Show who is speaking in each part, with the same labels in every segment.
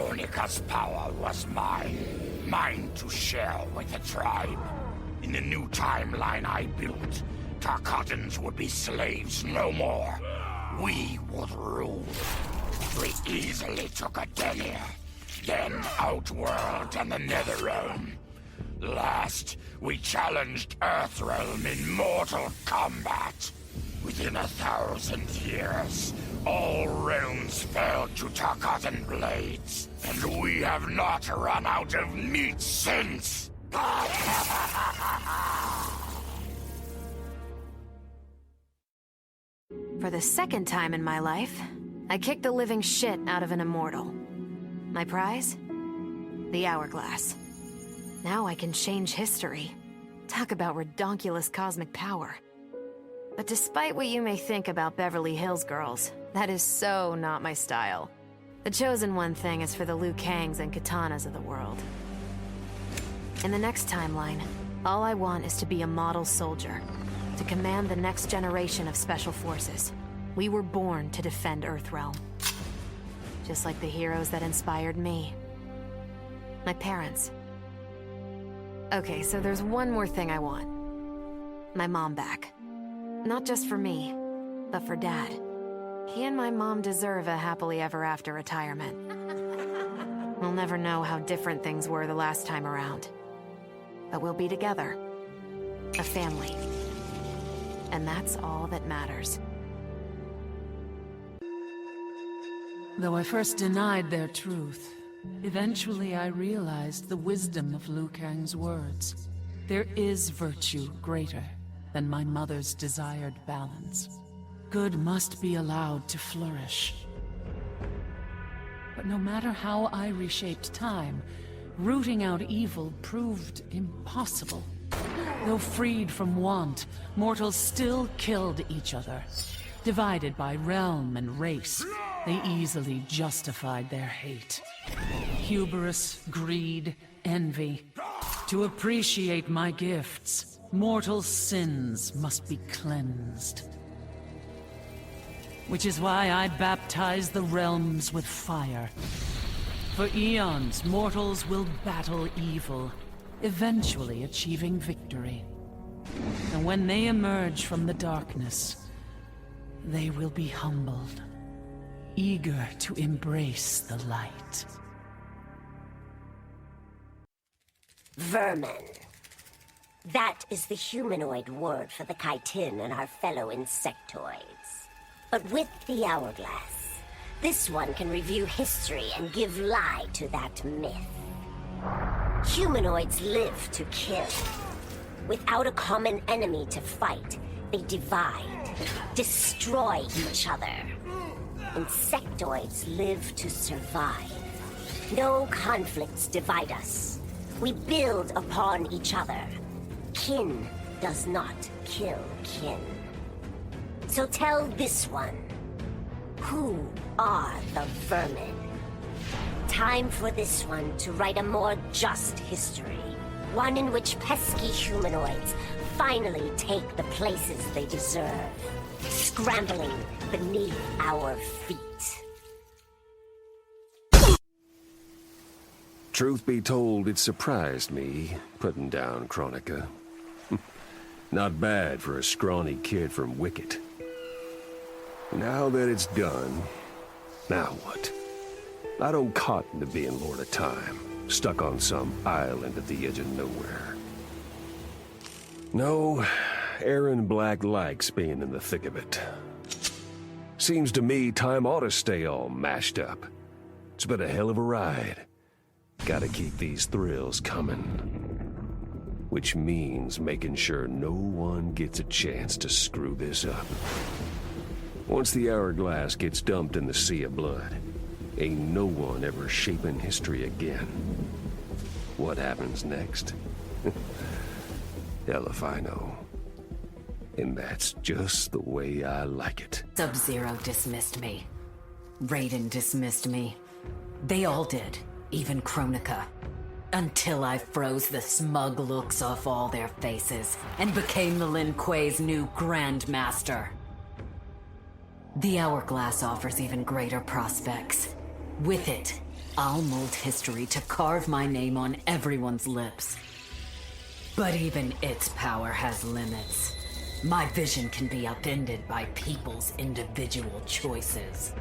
Speaker 1: Kronika's power was mine. Mine to share with the tribe. In the new timeline I built, Tarkatans would be slaves no more. We would rule. We easily took Adenir, then Outworld and the Netherrealm. Last, we challenged Earthrealm in mortal combat. Within 1,000 years, all realms fell to Tarkatan blades, and we have not run out of meat since!
Speaker 2: For the second time in my life, I kicked the living shit out of an immortal. My prize? The hourglass. Now I can change history. Talk about redonkulous cosmic power. But despite what you may think about Beverly Hills girls, that is so not my style. The chosen one thing is for the Liu Kangs and Katanas of the world. In the next timeline, all I want is to be a model soldier, to command the next generation of special forces. We were born to defend Earthrealm. Just like the heroes that inspired me. My parents. Okay, so there's one more thing I want. My mom back. Not just for me, but for Dad. He and my mom deserve a happily ever after retirement. We'll never know how different things were the last time around. But we'll be together. A family. And that's all that matters.
Speaker 3: Though I first denied their truth, eventually I realized the wisdom of Liu Kang's words. There is virtue greater than my mother's desired balance. Good must be allowed to flourish. But no matter how I reshaped time, rooting out evil proved impossible. Though freed from want, mortals still killed each other. Divided by realm and race, they easily justified their hate. Hubris, greed, envy. To appreciate my gifts, mortal sins must be cleansed. Which is why I baptize the realms with fire. For eons, mortals will battle evil, eventually achieving victory. And when they emerge from the darkness, they will be humbled, eager to embrace the light.
Speaker 4: Vermin. That is the humanoid word for the chitin and our fellow insectoids. But with the hourglass, this one can review history and give lie to that myth. Humanoids live to kill. Without a common enemy to fight, they divide, destroy each other. Insectoids live to survive. No conflicts divide us. We build upon each other. Kin does not kill kin. So tell this one, who are the vermin? Time for this one to write a more just history. One in which pesky humanoids finally take the places they deserve, scrambling beneath our feet.
Speaker 5: Truth be told, it surprised me, putting down Kronika. Not bad for a scrawny kid from Wicket. Now that it's done, now what? I don't cotton to being Lord of Time, stuck on some island at the edge of nowhere. No, Aaron Black likes being in the thick of it. Seems to me time ought to stay all mashed up. It's been a hell of a ride. Gotta keep these thrills coming. Which means making sure no one gets a chance to screw this up. Once the hourglass gets dumped in the sea of blood, ain't no one ever shaping history again. What happens next? Hell if I know. And that's just the way I like it.
Speaker 6: Sub-Zero dismissed me. Raiden dismissed me. They all did, even Kronika. Until I froze the smug looks off all their faces and became the Lin Kuei's new Grandmaster. The hourglass offers even greater prospects. With it, I'll mold history to carve my name on everyone's lips. But even its power has limits. My vision can be upended by people's individual choices.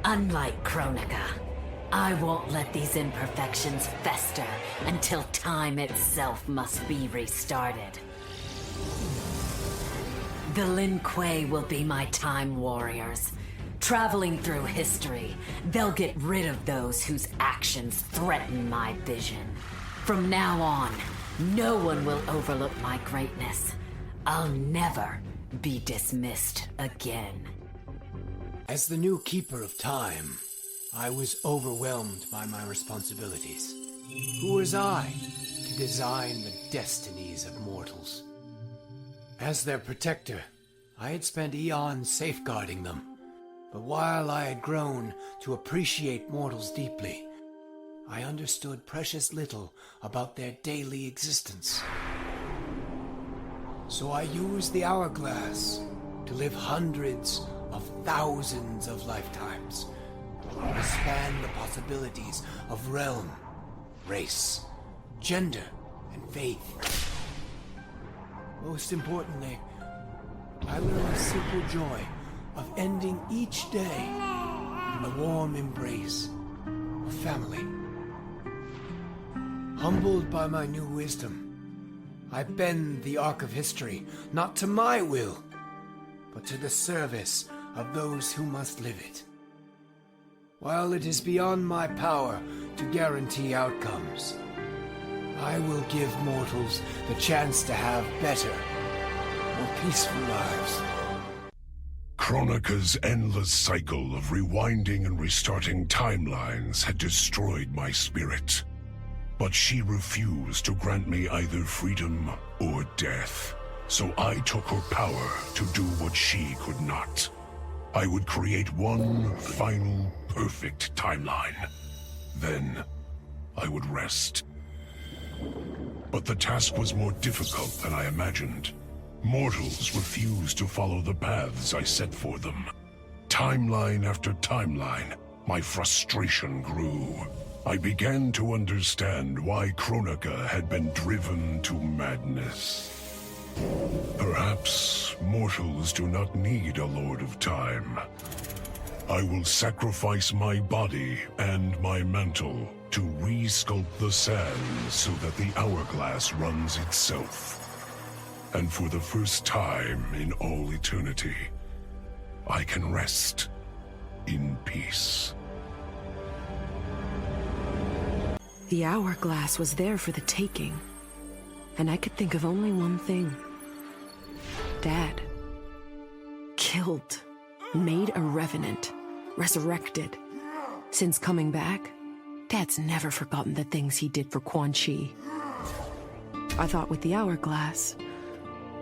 Speaker 6: Unlike Kronika, I won't let these imperfections fester until time itself must be restarted. The Lin Kuei will be my time warriors. Traveling through history, they'll get rid of those whose actions threaten my vision. From now on, no one will overlook my greatness. I'll never be dismissed again.
Speaker 7: As the new Keeper of Time, I was overwhelmed by my responsibilities. Who was I to design the destinies of mortals? As their protector, I had spent eons safeguarding them. But while I had grown to appreciate mortals deeply, I understood precious little about their daily existence. So I used the hourglass to live hundreds of thousands of lifetimes, to span the possibilities of realm, race, gender, and faith. Most importantly, I learned the simple joy of ending each day in the warm embrace of family. Humbled by my new wisdom, I bend the arc of history, not to my will, but to the service of those who must live it. While it is beyond my power to guarantee outcomes, I will give mortals the chance to have better, more peaceful lives.
Speaker 8: Kronika's endless cycle of rewinding and restarting timelines had destroyed my spirit. But she refused to grant me either freedom or death. So I took her power to do what she could not. I would create one final, perfect timeline. Then I would rest. But the task was more difficult than I imagined. Mortals refused to follow the paths I set for them. Timeline after timeline, my frustration grew. I began to understand why Kronika had been driven to madness. Perhaps mortals do not need a Lord of Time. I will sacrifice my body and my mantle to re-sculpt the sands so that the hourglass runs itself. And for the first time in all eternity, I can rest in peace.
Speaker 9: The hourglass was there for the taking, and I could think of only one thing. Dad. Killed. Made a revenant. Resurrected. Since coming back, Dad's never forgotten the things he did for Quan Chi. I thought with the hourglass,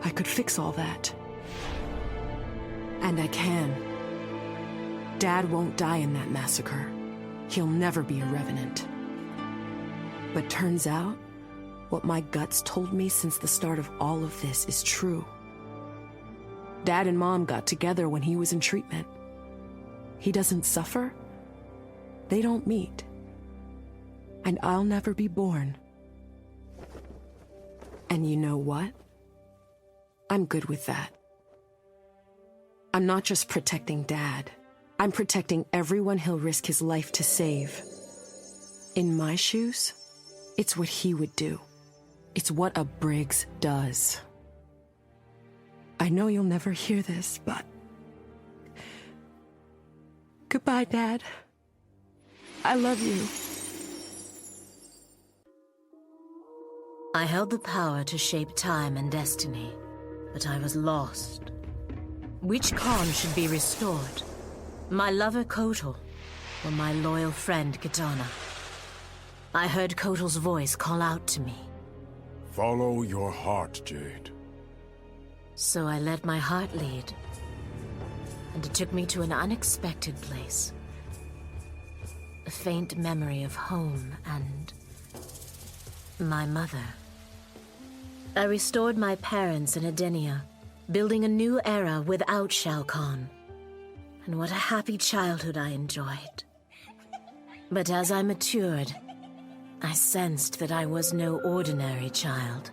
Speaker 9: I could fix all that. And I can. Dad won't die in that massacre. He'll never be a revenant. But turns out, what my guts told me since the start of all of this is true. Dad and Mom got together when he was in treatment. He doesn't suffer. They don't meet. And I'll never be born. And you know what? I'm good with that. I'm not just protecting Dad. I'm protecting everyone he'll risk his life to save. In my shoes, it's what he would do. It's what a Briggs does. I know you'll never hear this, but... Goodbye, Dad. I love you.
Speaker 10: I held the power to shape time and destiny, but I was lost. Which Khan should be restored? My lover Kotal, or my loyal friend Kitana? I heard Kotal's voice call out to me.
Speaker 11: Follow your heart, Jade.
Speaker 10: So I let my heart lead, and it took me to an unexpected place. A faint memory of home and my mother. I restored my parents in Edenia, building a new era without Shao Kahn. And what a happy childhood I enjoyed. But as I matured, I sensed that I was no ordinary child.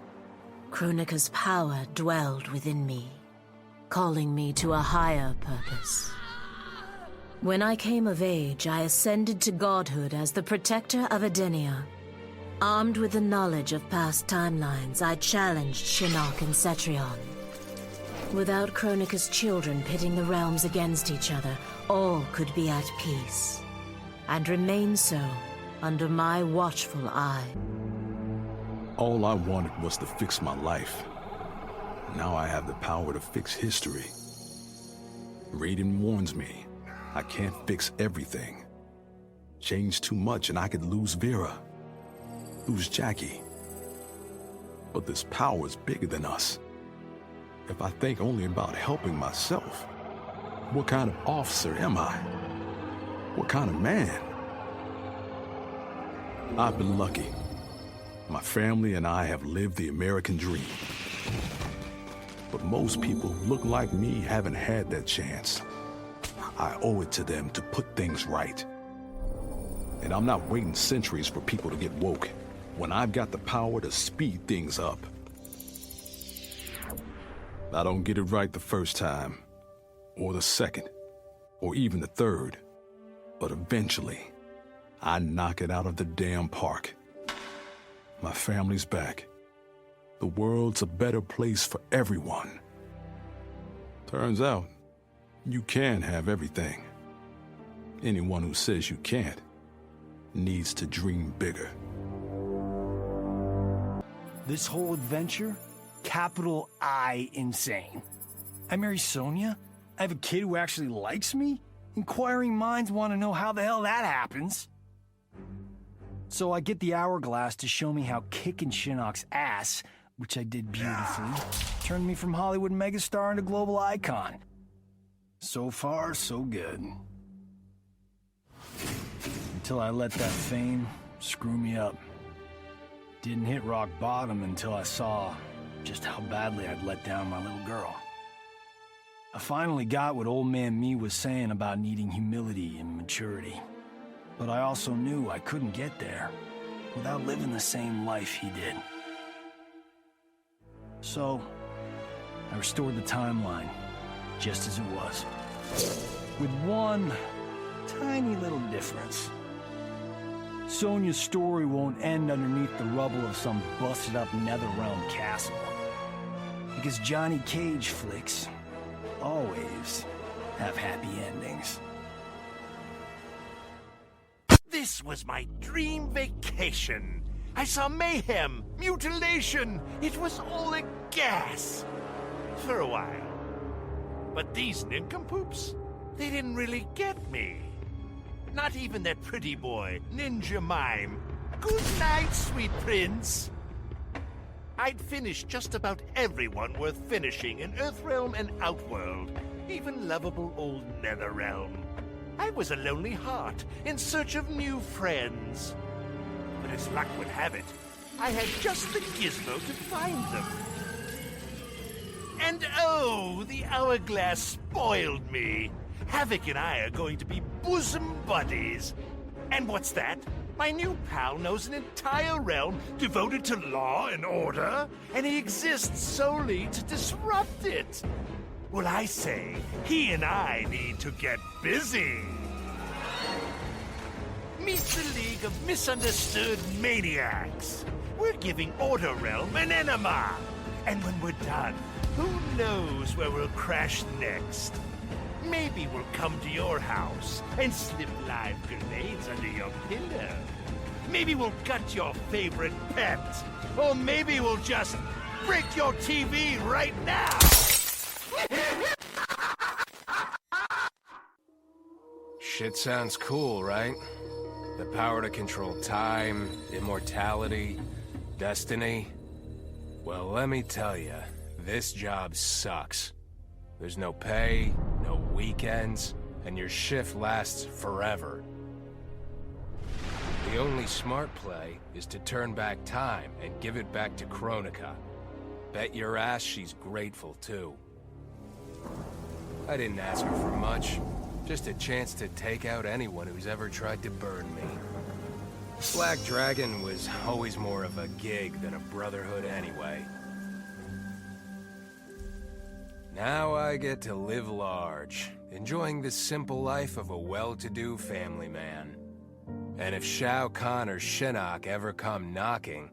Speaker 10: Kronika's power dwelled within me, calling me to a higher purpose. When I came of age, I ascended to godhood as the protector of Edenia. Armed with the knowledge of past timelines, I challenged Shinnok and Cetrion. Without Kronika's children pitting the realms against each other, all could be at peace, and remain so under my watchful eye.
Speaker 12: All I wanted was to fix my life. Now I have the power to fix history. Raiden warns me, I can't fix everything. Change too much and I could lose Vera, lose Jackie. But this power is bigger than us. If I think only about helping myself, what kind of officer am I? What kind of man? I've been lucky. My family and I have lived the American dream. But most people who look like me haven't had that chance. I owe it to them to put things right. And I'm not waiting centuries for people to get woke, when I've got the power to speed things up. I don't get it right the first time, or the second, or even the third. But eventually, I knock it out of the damn park. My family's back. The world's a better place for everyone. Turns out, you can have everything. Anyone who says you can't needs to dream bigger.
Speaker 13: This whole adventure, capital I insane. I marry Sonya? I have a kid who actually likes me? Inquiring minds want to know how the hell that happens. So I get the hourglass to show me how kicking Shinnok's ass, which I did beautifully, turned me from Hollywood megastar into global icon. So far, so good. Until I let that fame screw me up. Didn't hit rock bottom until I saw just how badly I'd let down my little girl. I finally got what old man me was saying about needing humility and maturity. But I also knew I couldn't get there without living the same life he did. So, I restored the timeline, just as it was. With one tiny little difference. Sonya's story won't end underneath the rubble of some busted-up Netherrealm castle. Because Johnny Cage flicks always have happy endings.
Speaker 14: This was my dream vacation. I saw mayhem, mutilation. It was all a gas. For a while. But these nincompoops, they didn't really get me. Not even that pretty boy, Ninja Mime. Good night, sweet prince. I'd finished just about everyone worth finishing in Earthrealm and Outworld, even lovable old Netherrealm. I was a lonely heart in search of new friends. But as luck would have it, I had just the gizmo to find them. And oh, the hourglass spoiled me. Havoc and I are going to be bosom buddies. And what's that? My new pal knows an entire realm devoted to law and order, and he exists solely to disrupt it. Well, I say, he and I need to get busy. Meet the League of Misunderstood Maniacs. We're giving Order Realm an enema. And when we're done, who knows where we'll crash next? Maybe we'll come to your house and slip live grenades under your pillow. Maybe we'll gut your favorite pet. Or maybe we'll just break your TV right now.
Speaker 7: Shit sounds cool, right? The power to control time, immortality, destiny. Well, let me tell you, this job sucks. There's no pay, no weekends, and your shift lasts forever. The only smart play is to turn back time and give it back to Kronika. Bet your ass she's grateful, too. I didn't ask her for much.
Speaker 15: Just a chance to take out anyone who's ever tried to burn me. Black Dragon was always more of a gig than a brotherhood anyway. Now I get to live large, enjoying the simple life of a well-to-do family man. And if Shao Kahn or Shinnok ever come knocking,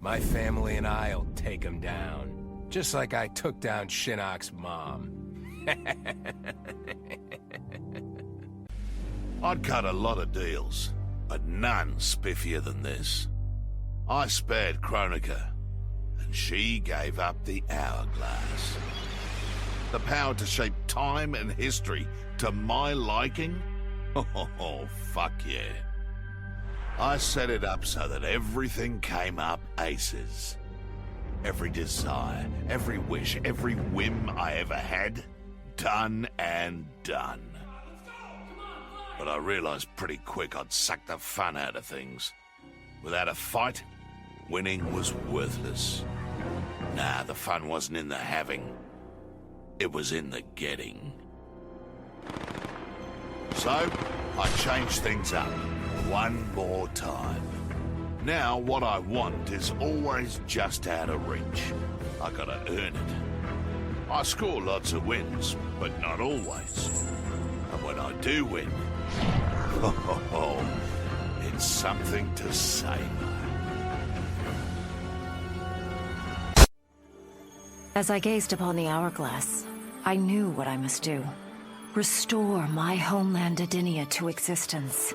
Speaker 15: my family and I'll take them down. Just like I took down Shinnok's mom.
Speaker 16: I'd cut a lot of deals, but none spiffier than this. I spared Kronika, and she gave up the hourglass. The power to shape time and history to my liking? Oh, fuck yeah. I set it up so that everything came up aces. Every desire, every wish, every whim I ever had, done and done. But I realized pretty quick I'd suck the fun out of things. Without a fight, winning was worthless. Nah, the fun wasn't in the having. It was in the getting. So, I changed things up one more time. Now, what I want is always just out of reach. I gotta earn it. I score lots of wins, but not always. And when I do win, it's something to savor.
Speaker 17: As I gazed upon the hourglass, I knew what I must do. Restore my homeland Adinia to existence.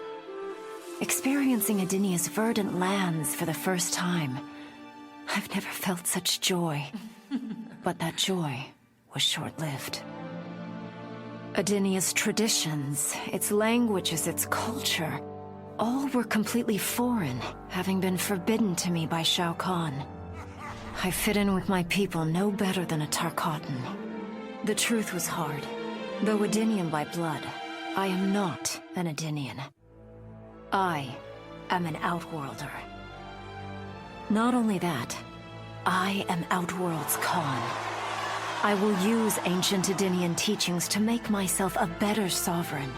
Speaker 17: Experiencing Adinia's verdant lands for the first time, I've never felt such joy. But that joy was short-lived. Adinia's traditions, its languages, its culture, all were completely foreign, having been forbidden to me by Shao Kahn. I fit in with my people no better than a Tarkatan. The truth was hard. Though Adinian by blood, I am not an Adinian. I am an Outworlder. Not only that, I am Outworld's Khan. I will use ancient Adinian teachings to make myself a better sovereign.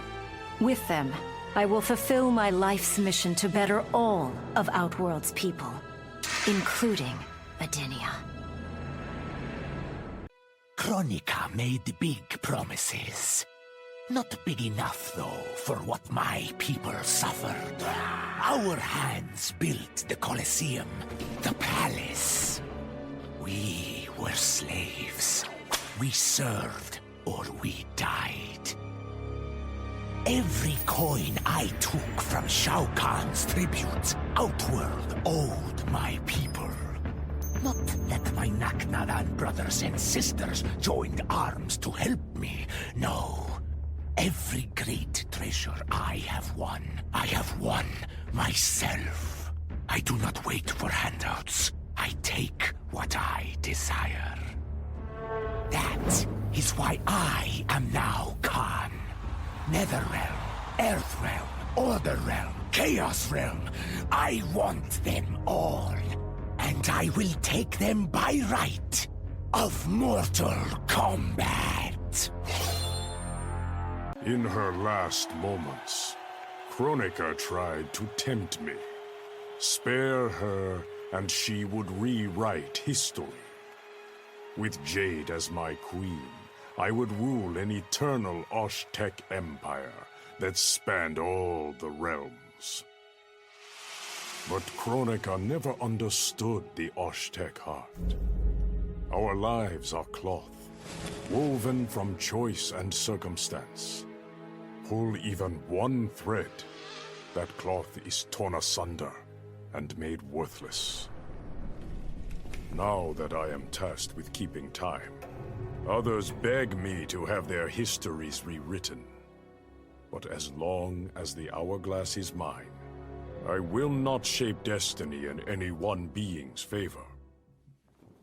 Speaker 17: With them, I will fulfill my life's mission to better all of Outworld's people, including Adinia.
Speaker 1: Kronika made big promises. Not big enough, though, for what my people suffered. Our hands built the Colosseum, the palace. We were slaves. We served or we died. Every coin I took from Shao Kahn's tributes, Outworld owed my people. Not that my Naknadan brothers and sisters joined arms to help me, no. Every great treasure I have won myself. I do not wait for handouts. I take what I desire. That is why I am now Khan. Netherrealm, Earthrealm, Order Realm, Chaos Realm. I want them all. And I will take them by right of mortal combat.
Speaker 11: In her last moments, Kronika tried to tempt me. Spare her, and she would rewrite history. With Jade as my queen, I would rule an eternal Osh-Tech empire that spanned all the realms. But Kronika never understood the Osh-Tech heart. Our lives are cloth, woven from choice and circumstance. Pull even one thread, that cloth is torn asunder and made worthless. Now that I am tasked with keeping time, others beg me to have their histories rewritten. But as long as the hourglass is mine, I will not shape destiny in any one being's favor.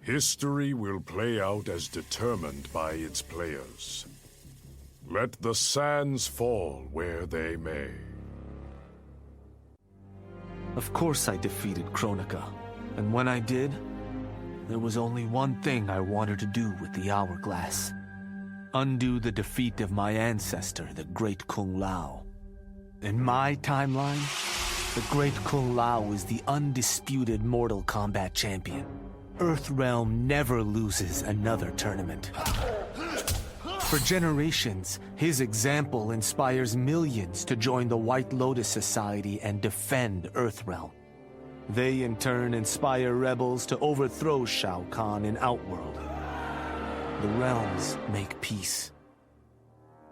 Speaker 11: History will play out as determined by its players. Let the sands fall where they may.
Speaker 18: Of course I defeated Kronika, and when I did, there was only one thing I wanted to do with the hourglass. Undo the defeat of my ancestor, the Great Kung Lao. In my timeline, the Great Kung Lao is the undisputed Mortal Kombat champion. Earthrealm never loses another tournament. For generations, his example inspires millions to join the White Lotus Society and defend Earthrealm. They in turn inspire rebels to overthrow Shao Kahn in Outworld. The realms make peace.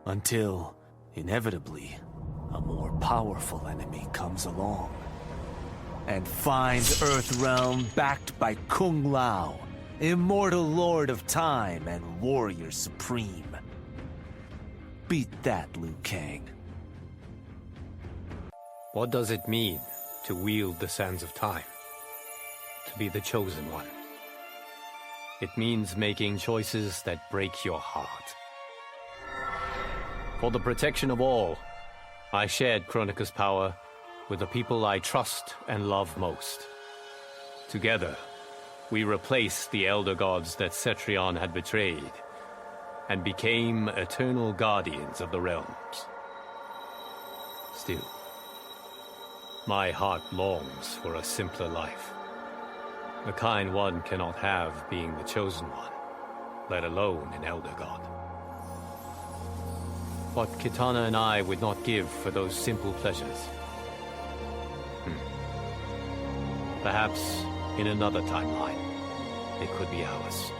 Speaker 18: Until, inevitably, a more powerful enemy comes along and finds Earthrealm backed by Kung Lao, immortal lord of time and warrior supreme. Beat that, Liu Kang.
Speaker 19: What does it mean to wield the sands of time? To be the chosen one? It means making choices that break your heart. For the protection of all, I shared Kronika's power with the people I trust and love most. Together, we replaced the elder gods that Cetrion had betrayed, and became eternal guardians of the realms. Still, my heart longs for a simpler life. The kind one cannot have being the chosen one, let alone an elder god. What Kitana and I would not give for those simple pleasures. Perhaps in another timeline, it could be ours.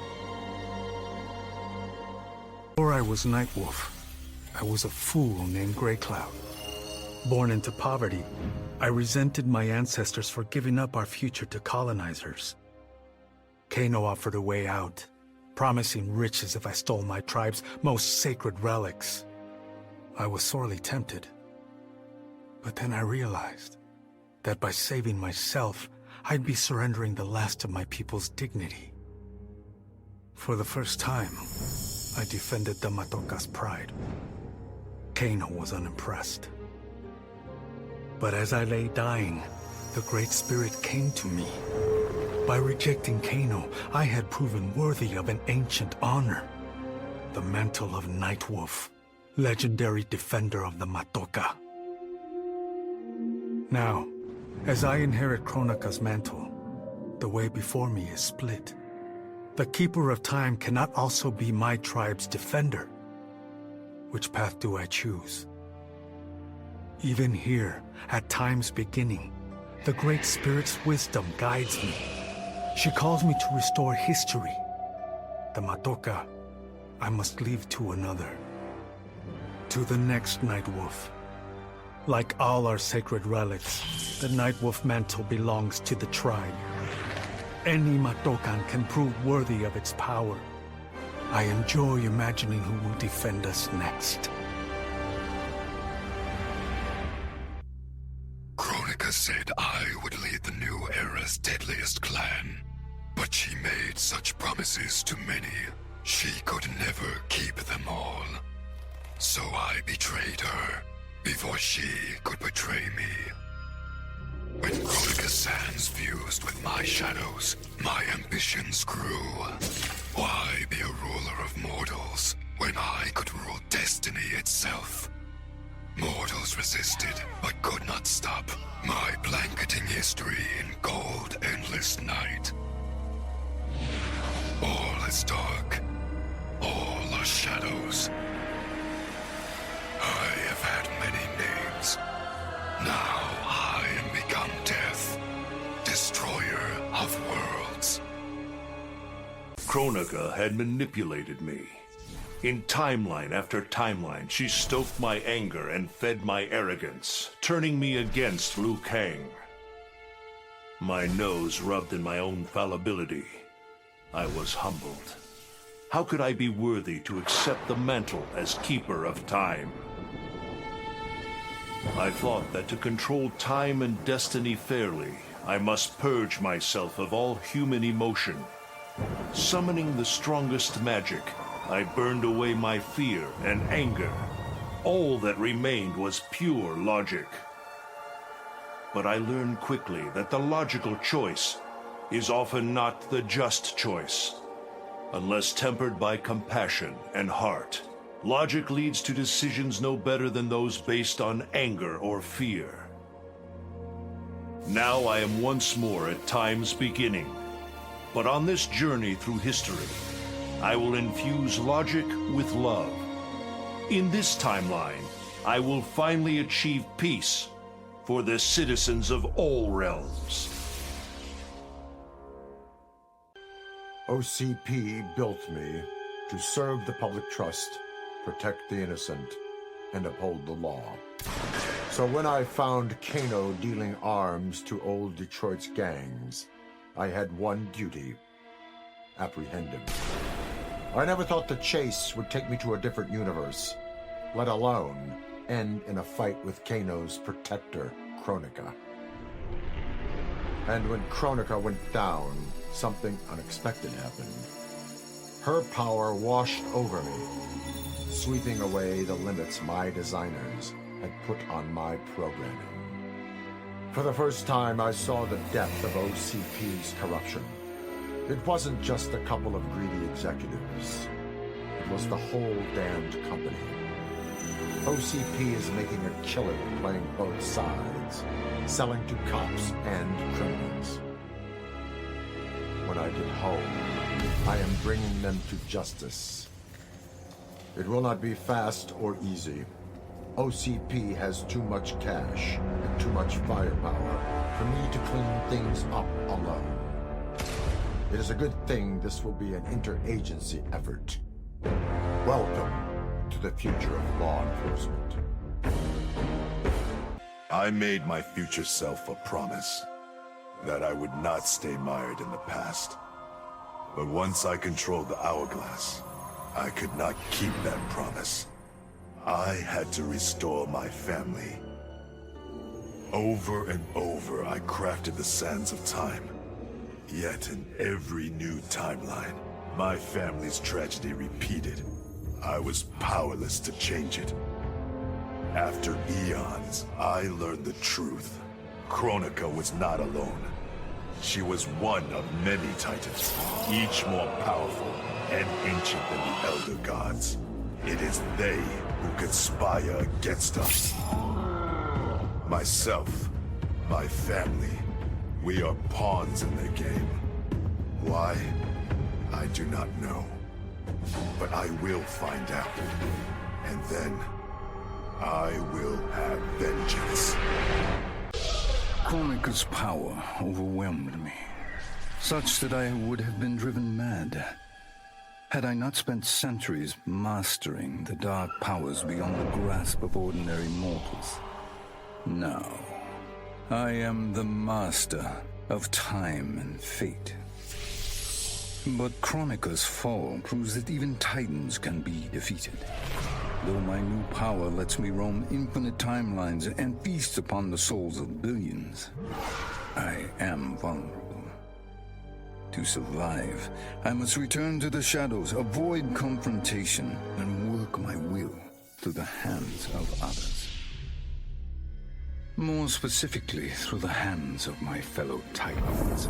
Speaker 20: Before I was Nightwolf, I was a fool named Grey Cloud. Born into poverty, I resented my ancestors for giving up our future to colonizers. Kano offered a way out, promising riches if I stole my tribe's most sacred relics. I was sorely tempted. But then I realized that by saving myself, I'd be surrendering the last of my people's dignity. For the first time, I defended the Matoka's pride. Kano was unimpressed. But as I lay dying, the Great Spirit came to me. By rejecting Kano, I had proven worthy of an ancient honor. The mantle of Nightwolf, legendary defender of the Matoka. Now, as I inherit Kronika's mantle, the way before me is split. The Keeper of Time cannot also be my tribe's defender. Which path do I choose? Even here, at time's beginning, the Great Spirit's wisdom guides me. She calls me to restore history. The Matoka, I must leave to another. To the next Nightwolf. Like all our sacred relics, the Nightwolf mantle belongs to the tribe. Any Matokan can prove worthy of its power. I enjoy imagining who will defend us next.
Speaker 8: Kronika said I would lead the new era's deadliest clan. But she made such promises to many, she could never keep them all. So I betrayed her, before she could betray me. When Kronika's sands fused with my shadows, my ambitions grew. Why be a ruler of mortals, when I could rule destiny itself? Mortals resisted, but could not stop my blanketing history in cold, endless night. All is dark. All are shadows. I have had many names. Now I am become death, destroyer of worlds.
Speaker 21: Kronika had manipulated me. In timeline after timeline, she stoked my anger and fed my arrogance, turning me against Liu Kang. My nose rubbed in my own fallibility. I was humbled. How could I be worthy to accept the mantle as Keeper of Time? I thought that to control time and destiny fairly, I must purge myself of all human emotion. Summoning the strongest magic, I burned away my fear and anger. All that remained was pure logic. But I learned quickly that the logical choice is often not the just choice. Unless tempered by compassion and heart, logic leads to decisions no better than those based on anger or fear. Now I am once more at time's beginning, but on this journey through history, I will infuse logic with love. In this timeline, I will finally achieve peace for the citizens of all realms.
Speaker 2: OCP built me to serve the public trust, protect the innocent, and uphold the law. So when I found Kano dealing arms to old Detroit's gangs, I had one duty: apprehend him. I never thought the chase would take me to a different universe, let alone end in a fight with Kano's protector, Kronika. And when Kronika went down, something unexpected happened. Her power washed over me, sweeping away the limits my designers had put on my programming. For the first time, I saw the depth of OCP's corruption. It wasn't just a couple of greedy executives. It was the whole damned company. OCP is making a killing playing both sides, selling to cops and criminals. When I get home, I am bringing them to justice. It will not be fast or easy. OCP has too much cash and too much firepower for me to clean things up alone. It is a good thing this will be an interagency effort. Welcome to the future of law enforcement.
Speaker 8: I made my future self a promise that I would not stay mired in the past. But once I controlled the hourglass, I could not keep that promise. I had to restore my family. Over and over, I crafted the sands of time. Yet in every new timeline, my family's tragedy repeated. I was powerless to change it. After eons, I learned the truth. Kronika was not alone. She was one of many titans, each more powerful and ancient than the Elder Gods. It is they who conspire against us. Myself, my family, we are pawns in their game. Why? I do not know. But I will find out. And then, I will have vengeance.
Speaker 20: Kronika's power overwhelmed me, such that I would have been driven mad had I not spent centuries mastering the dark powers beyond the grasp of ordinary mortals. Now, I am the master of time and fate. But Kronika's fall proves that even titans can be defeated. Though my new power lets me roam infinite timelines and feast upon the souls of billions, I am vulnerable. To survive, I must return to the shadows, avoid confrontation, and work my will through the hands of others. More specifically, through the hands of my fellow titans.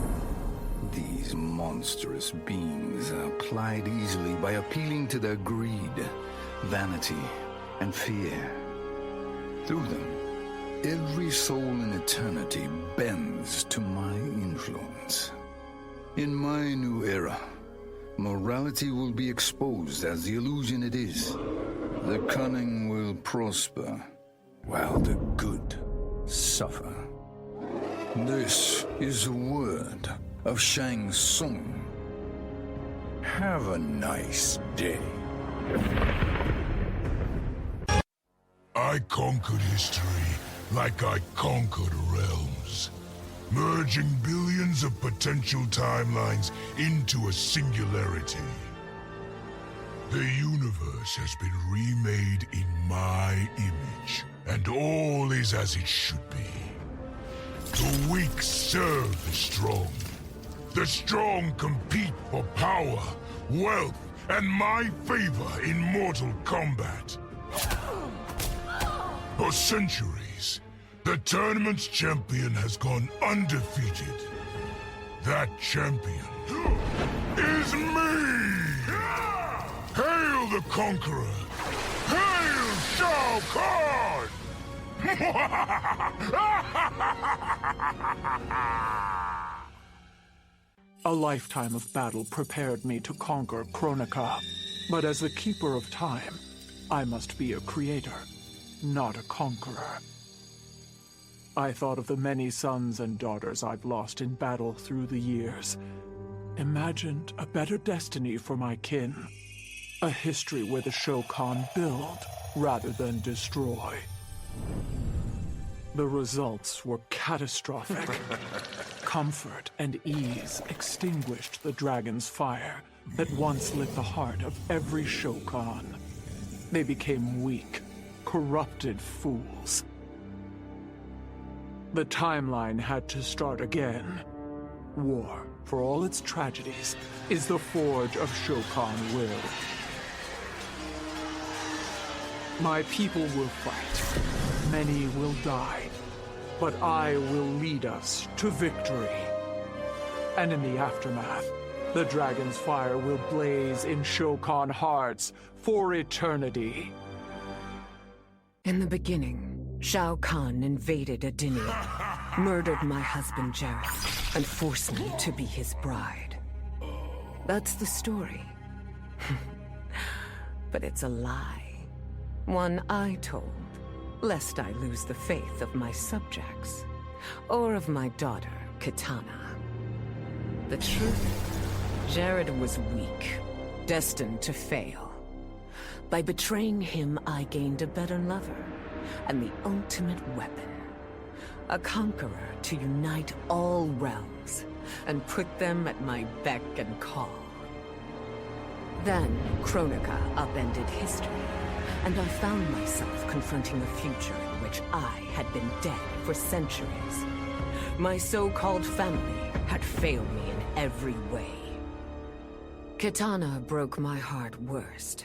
Speaker 20: These monstrous beings are plied easily by appealing to their greed, vanity, and fear. Through them, every soul in eternity bends to my influence. In my new era, morality will be exposed as the illusion it is. The cunning will prosper, while the good suffer. This is the word of Shang Tsung. Have a nice day.
Speaker 8: I conquered history like I conquered realms, merging billions of potential timelines into a singularity. The universe has been remade in my image, and all is as it should be. The weak serve the strong. The strong compete for power, wealth, and my favor in mortal combat. For centuries, the tournament's champion has gone undefeated. That champion is me! Hail the Conqueror! Hail Shao Kahn!
Speaker 3: A lifetime of battle prepared me to conquer Kronika. But as the Keeper of Time, I must be a creator, not a conqueror. I thought of the many sons and daughters I've lost in battle through the years. Imagined a better destiny for my kin. A history where the Shokan build rather than destroy. The results were catastrophic. Comfort and ease extinguished the dragon's fire that once lit the heart of every Shokan. They became weak, corrupted fools. The timeline had to start again. War, for all its tragedies, is the forge of Shokan will. My people will fight. Many will die. But I will lead us to victory. And in the aftermath, the dragon's fire will blaze in Shokan hearts for eternity.
Speaker 6: In the beginning, Shao Kahn invaded Adinia, murdered my husband Jared, and forced me to be his bride. That's the story. But it's a lie. One I told, lest I lose the faith of my subjects, or of my daughter, Kitana. The truth, Jared was weak, destined to fail. By betraying him, I gained a better lover, and the ultimate weapon. A conqueror to unite all realms, and put them at my beck and call. Then, Kronika upended history, and I found myself confronting a future in which I had been dead for centuries. My so-called family had failed me in every way. Kitana broke my heart worst.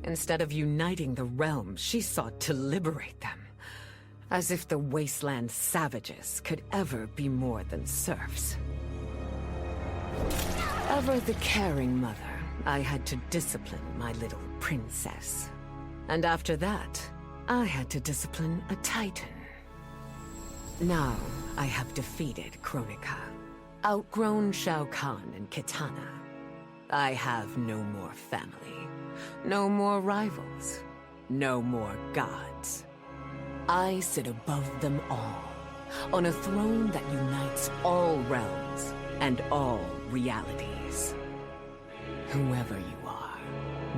Speaker 6: Instead of uniting the realms, she sought to liberate them. As if the wasteland savages could ever be more than serfs. Ever the caring mother, I had to discipline my little princess. And after that, I had to discipline a titan. Now, I have defeated Kronika, outgrown Shao Kahn and Kitana. I have no more family, no more rivals, no more gods. I sit above them all, on a throne that unites all realms and all realities. Whoever you are,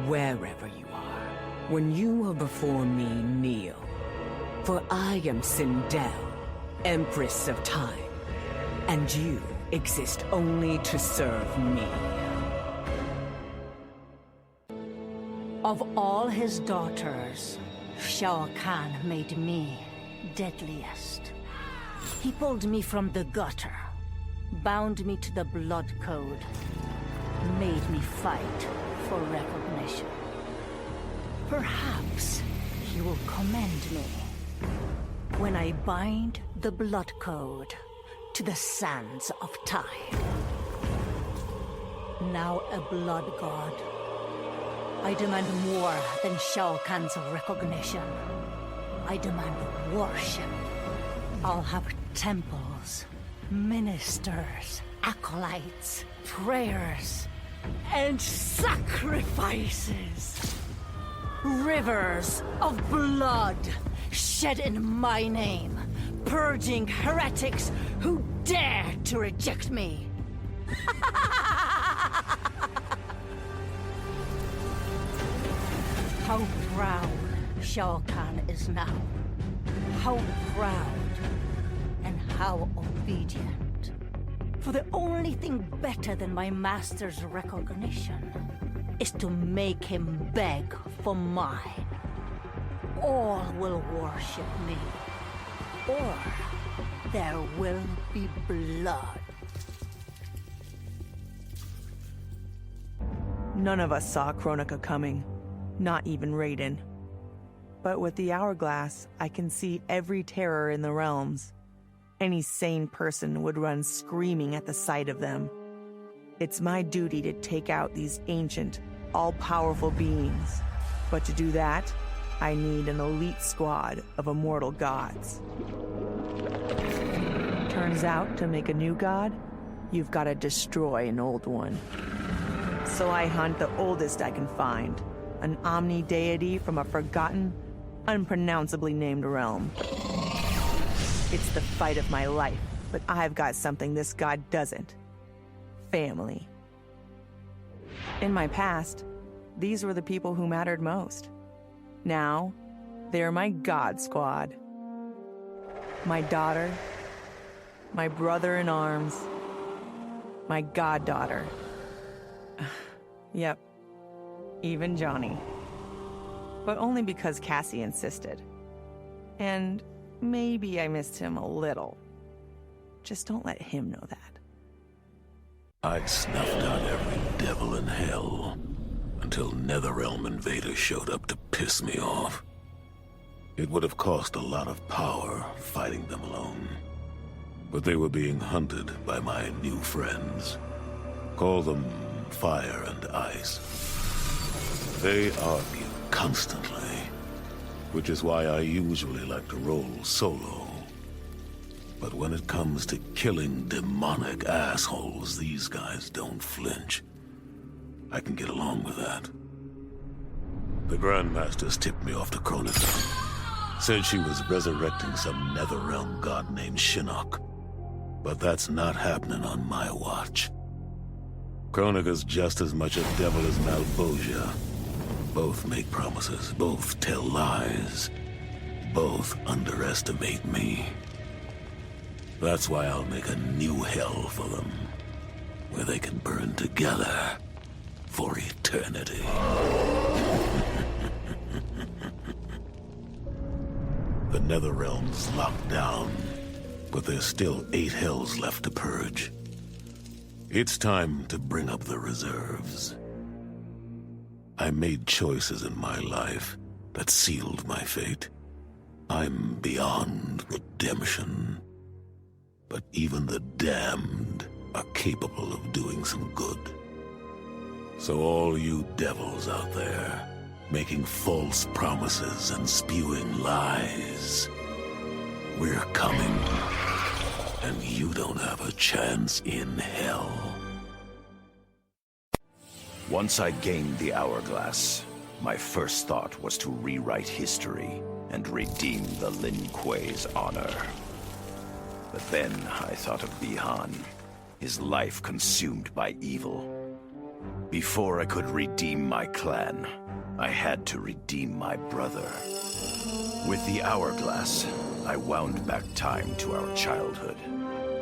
Speaker 6: wherever you are, when you are before me, kneel. For I am Sindel, Empress of Time, and you exist only to serve me.
Speaker 22: Of all his daughters, Shao Kahn made me deadliest. He pulled me from the gutter, bound me to the blood code, made me fight for recognition. Perhaps he will commend me when I bind the blood code to the sands of time. Now a blood god, I demand more than Shao Kahn's recognition. I demand worship. I'll have temples, ministers, acolytes, prayers, and sacrifices. Rivers of blood shed in my name, purging heretics who dare to reject me. How proud Shao Kahn is now. How proud and how obedient. For the only thing better than my master's recognition is to make him beg for mine. All will worship me, or there will be blood.
Speaker 23: None of us saw Kronika coming, not even Raiden. But with the hourglass, I can see every terror in the realms. Any sane person would run screaming at the sight of them. It's my duty to take out these ancient, all-powerful beings. But to do that, I need an elite squad of immortal gods. Turns out, to make a new god, you've got to destroy an old one. So I hunt the oldest I can find, an omni-deity from a forgotten, unpronounceably named realm. It's the fight of my life, but I've got something this god doesn't. Family. In my past, these were the people who mattered most. Now, they're my god squad. My daughter, my brother in arms, my goddaughter. Yep, even Johnny. But only because Cassie insisted. And maybe I missed him a little. Just don't let him know that.
Speaker 8: I'd snuffed out every devil in hell until Netherrealm invaders showed up to piss me off. It would have cost a lot of power fighting them alone. But they were being hunted by my new friends. Call them Fire and Ice. They argue constantly, which is why I usually like to roll solo. But when it comes to killing demonic assholes, these guys don't flinch. I can get along with that. The Grandmasters tipped me off to Kronika. Said she was resurrecting some Netherrealm god named Shinnok. But that's not happening on my watch. Kronika's just as much a devil as Malbosia. Both make promises, both tell lies, both underestimate me. That's why I'll make a new hell for them, where they can burn together for eternity. The Netherrealm's locked down, but there's still 8 hells left to purge. It's time to bring up the reserves. I made choices in my life that sealed my fate. I'm beyond redemption. But even the damned are capable of doing some good. So all you devils out there, making false promises and spewing lies, we're coming, and you don't have a chance in hell.
Speaker 4: Once I gained the hourglass, my first thought was to rewrite history and redeem the Lin Kuei's honor. But then I thought of Bihan, his life consumed by evil. Before I could redeem my clan, I had to redeem my brother. With the hourglass, I wound back time to our childhood.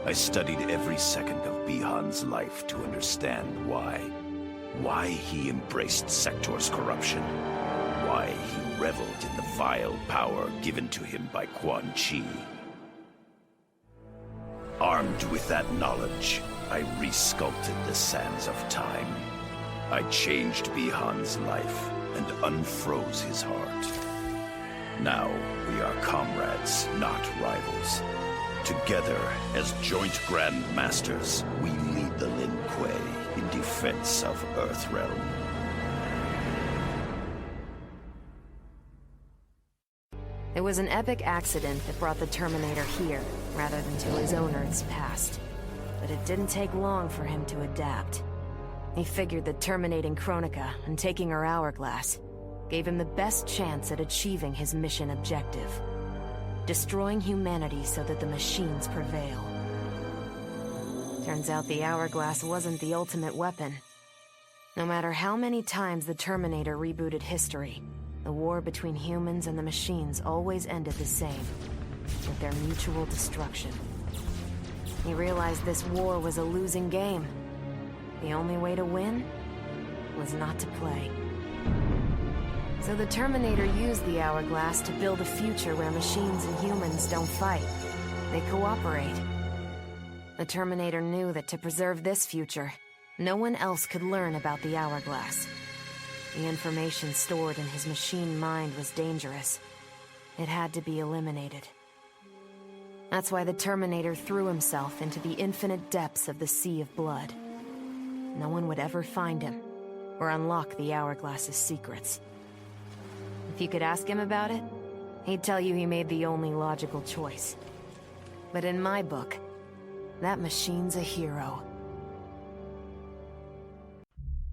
Speaker 4: I studied every second of Bihan's life to understand why. Why he embraced Sector's corruption. Why he reveled in the vile power given to him by Quan Chi. Armed with that knowledge, I resculpted the sands of time. I changed Bihan's life and unfroze his heart. Now we are comrades, not rivals. Together, as joint Grand Masters, we lead the Lin Kuei in defense of Earthrealm.
Speaker 6: It was an epic accident that brought the Terminator here, rather than to his own Earth's past. But it didn't take long for him to adapt. He figured that terminating Kronika and taking her hourglass gave him the best chance at achieving his mission objective. Destroying humanity so that the machines prevail. Turns out the hourglass wasn't the ultimate weapon. No matter how many times the Terminator rebooted history, the war between humans and the machines always ended the same, with their mutual destruction. He realized this war was a losing game. The only way to win was not to play. So the Terminator used the hourglass to build a future where machines and humans don't fight. They cooperate. The Terminator knew that to preserve this future, no one else could learn about the hourglass. The information stored in his machine mind was dangerous. It had to be eliminated. That's why the Terminator threw himself into the infinite depths of the Sea of Blood.
Speaker 17: no one would ever find him, or unlock the Hourglass's secrets. If you could ask him about it, he'd tell you he made the only logical choice. But in my book, that machine's a hero.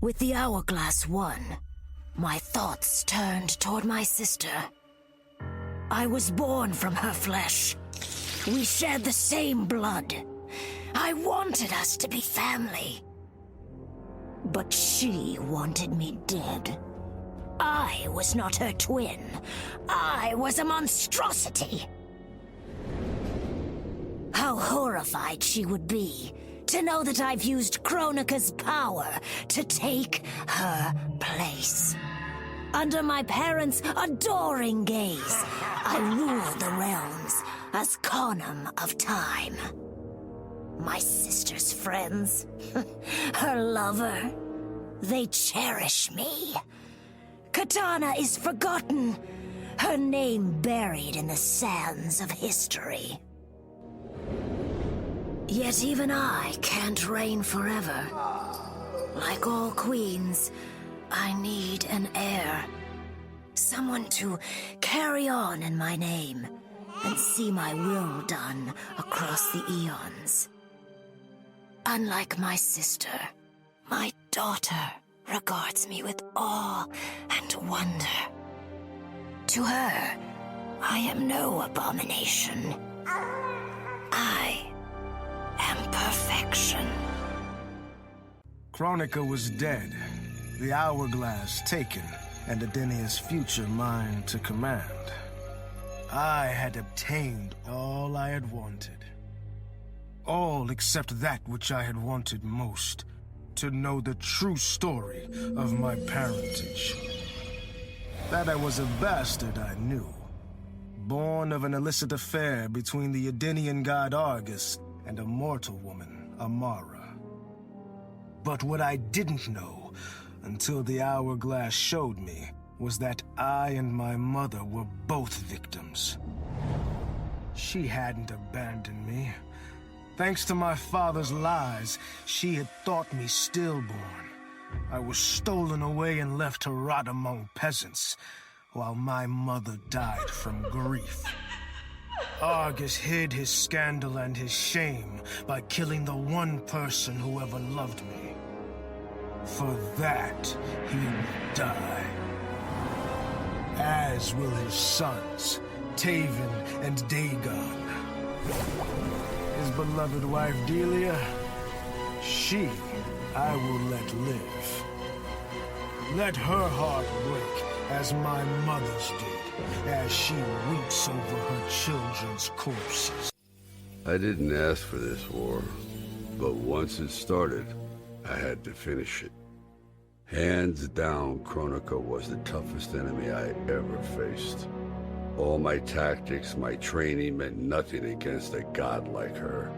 Speaker 5: With the Hourglass won, my thoughts turned toward my sister. I was born from her flesh. We shared the same blood. I wanted us to be family. But she wanted me dead. I was not her twin. I was a monstrosity. How horrified she would be to know that I've used Kronika's power to take her place. Under my parents' adoring gaze, I rule the realms as Conum of Time. My sister's friends, her lover, they cherish me. Katana is forgotten, her name buried in the sands of history. Yet even I can't reign forever. Like all queens, I need an heir. Someone to carry on in my name and see my will done across the eons. Unlike my sister, my daughter regards me with awe and wonder. To her, I am no abomination. I am perfection.
Speaker 9: Kronika was dead, the Hourglass taken, and Adenia's future mine to command. I had obtained all I had wanted. All except that which I had wanted most, to know the true story of my parentage. That I was a bastard I knew, born of an illicit affair between the Adenian god Argus and a mortal woman, Amara. But what I didn't know, until the Hourglass showed me, was that I and my mother were both victims. She hadn't abandoned me. Thanks to my father's lies, she had thought me stillborn. I was stolen away and left to rot among peasants, while my mother died from grief. Argus hid his scandal and his shame by killing the one person who ever loved me. For that, he will die. As will his sons, Taven and Dagon. His beloved wife Delia, she I will let live. Let her heart break as my mother's did, as she weeps over her children's corpses.
Speaker 10: I didn't ask for this war, but once it started, I had to finish it. Hands down, Kronika was the toughest enemy I ever faced. All my tactics, my training meant nothing against a god like her.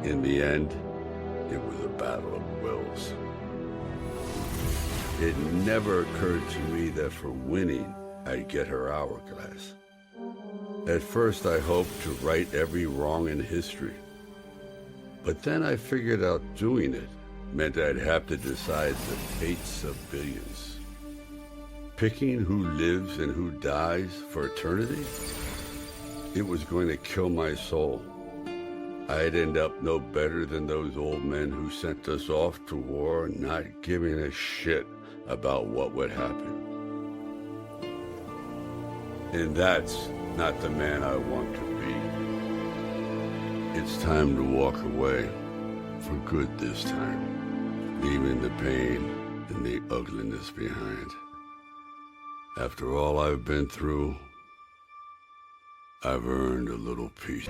Speaker 10: In the end, it was a battle of wills. It never occurred to me that for winning, I'd get her Hourglass. At first, I hoped to right every wrong in history. But then I figured out doing it meant I'd have to decide the fates of billions. Picking who lives and who dies for eternity? It was going to kill my soul. I'd end up no better than those old men who sent us off to war, not giving a shit about what would happen. And that's not the man I want to be. It's time to walk away, for good this time, leaving the pain and the ugliness behind. After all I've been through, I've earned a little peace.